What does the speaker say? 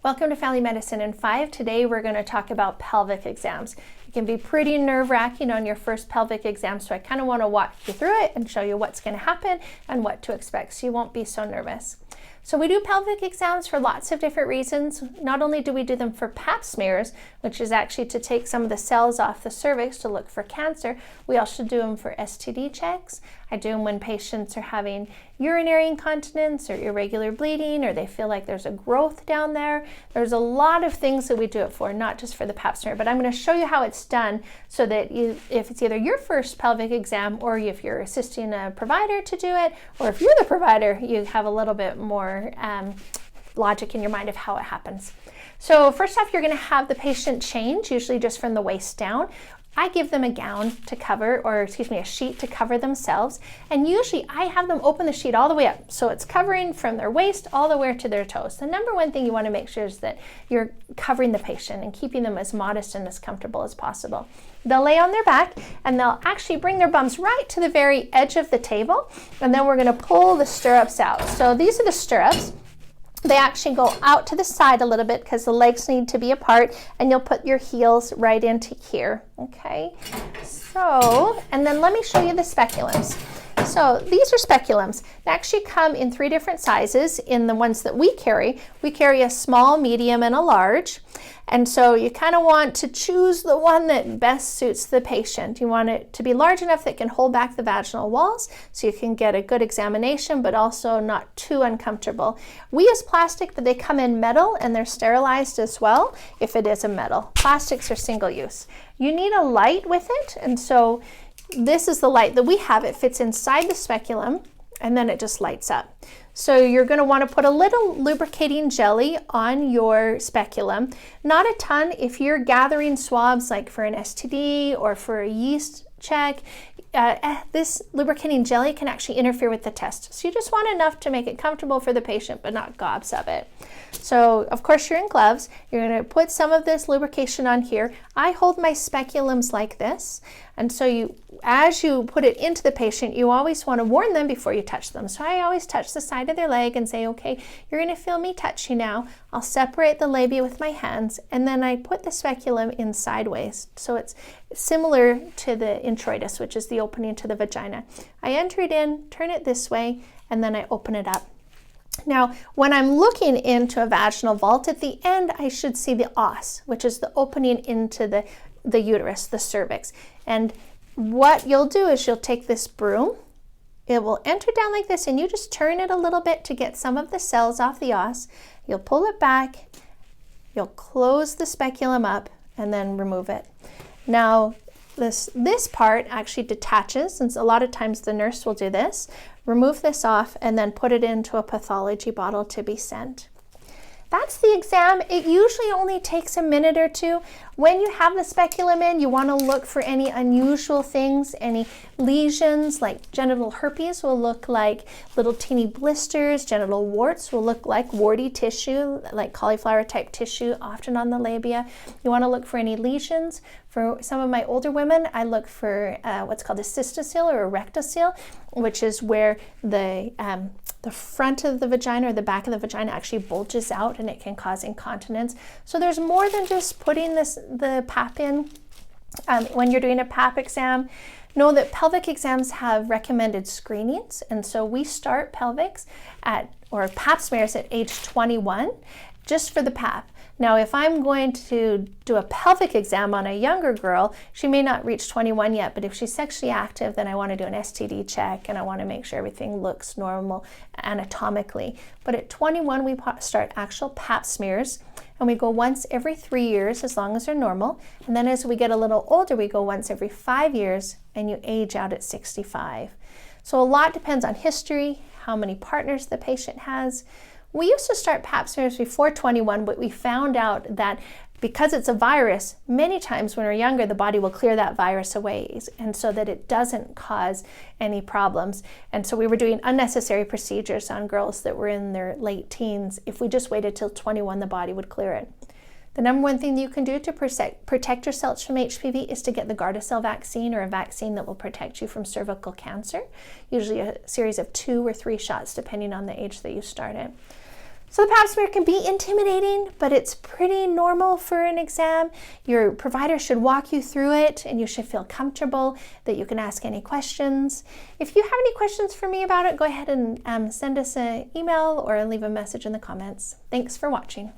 Welcome to Family Medicine in 5. Today we're going to talk about pelvic exams. It can be pretty nerve-wracking on your first pelvic exam, so I kind of want to walk you through it and show you what's going to happen and what to expect so you won't be so nervous. So we do pelvic exams for lots of different reasons. Not only do we do them for pap smears, which is actually to take some of the cells off the cervix to look for cancer, we also do them for STD checks. I do them when patients are having urinary incontinence or irregular bleeding, or they feel like there's a growth down there. There's a lot of things that we do it for, not just for the pap smear, but I'm going to show you how it's done so that if it's either your first pelvic exam or if you're assisting a provider to do it, or if you're the provider, you have a little bit more logic in your mind of how it happens. So first off, you're going to have the patient change, usually just from the waist down. I give them a gown to cover, or excuse me, a sheet to cover themselves. And usually I have them open the sheet all the way up. So it's covering from their waist all the way to their toes. The number one thing you want to make sure is that you're covering the patient and keeping them as modest and as comfortable as possible. They'll lay on their back and they'll actually bring their bums right to the very edge of the table. And then we're going to pull the stirrups out. So these are the stirrups. They actually go out to the side a little bit because the legs need to be apart, and you'll put your heels right into here, okay? So, and then let me show you the speculums. So these are speculums. They actually come in 3 different sizes. In the ones that we carry a small, medium, and a large. And so you kind of want to choose the one that best suits the patient. You want it to be large enough that it can hold back the vaginal walls so you can get a good examination, but also not too uncomfortable. We use plastic, but they come in metal and they're sterilized as well if it is a metal. Plastics are single use. You need a light with it, and so this is the light that we have. It fits inside the speculum and then it just lights up. So you're going to want to put a little lubricating jelly on your speculum. Not a ton. If you're gathering swabs like for an STD or for a yeast check, this lubricating jelly can actually interfere with the test. So you just want enough to make it comfortable for the patient, but not gobs of it. So of course you're in gloves. You're going to put some of this lubrication on here. I hold my speculums like this. And so as you put it into the patient, you always want to warn them before you touch them. So I always touch the side of their leg and say, okay, you're going to feel me touch you now. I'll separate the labia with my hands, and then I put the speculum in sideways. So it's similar to the introitus, which is the opening to the vagina. I enter it in, turn it this way, and then I open it up. Now, when I'm looking into a vaginal vault, at the end, I should see the os, which is the opening into the uterus, the cervix. And what you'll do is you'll take this broom, it will enter down like this, and you just turn it a little bit to get some of the cells off the os. You'll pull it back, you'll close the speculum up, and then remove it. Now, this part actually detaches, and a lot of times the nurse will do this. Remove this off and then put it into a pathology bottle to be sent. That's the exam. It usually only takes a minute or two. When you have the speculum in, you want to look for any unusual things, any lesions like genital herpes will look like little teeny blisters. Genital warts will look like warty tissue, like cauliflower type tissue, often on the labia. You want to look for any lesions. For some of my older women, I look for what's called a cystocele or a rectocele, which is where the front of the vagina or the back of the vagina actually bulges out, and it can cause incontinence. So there's more than just putting the pap in. When you're doing a pap exam, know that pelvic exams have recommended screenings, and so we start pelvics or pap smears at age 21 just for the pap. Now, if I'm going to do a pelvic exam on a younger girl, she may not reach 21 yet, but if she's sexually active, then I want to do an STD check and I want to make sure everything looks normal anatomically. But at 21, we start actual pap smears, and we go once every 3 years as long as they're normal. And then as we get a little older, we go once every 5 years, and you age out at 65. So a lot depends on history, how many partners the patient has. We used to start pap smears before 21, but we found out that because it's a virus, many times when we're younger, the body will clear that virus away, and so that it doesn't cause any problems. And so we were doing unnecessary procedures on girls that were in their late teens. If we just waited till 21, the body would clear it. The number one thing that you can do to protect yourself from HPV is to get the Gardasil vaccine, or a vaccine that will protect you from cervical cancer, usually a series of 2 or 3 shots depending on the age that you start it. So the pap smear can be intimidating, but it's pretty normal for an exam. Your provider should walk you through it, and you should feel comfortable that you can ask any questions. If you have any questions for me about it, go ahead and send us an email or leave a message in the comments. Thanks for watching.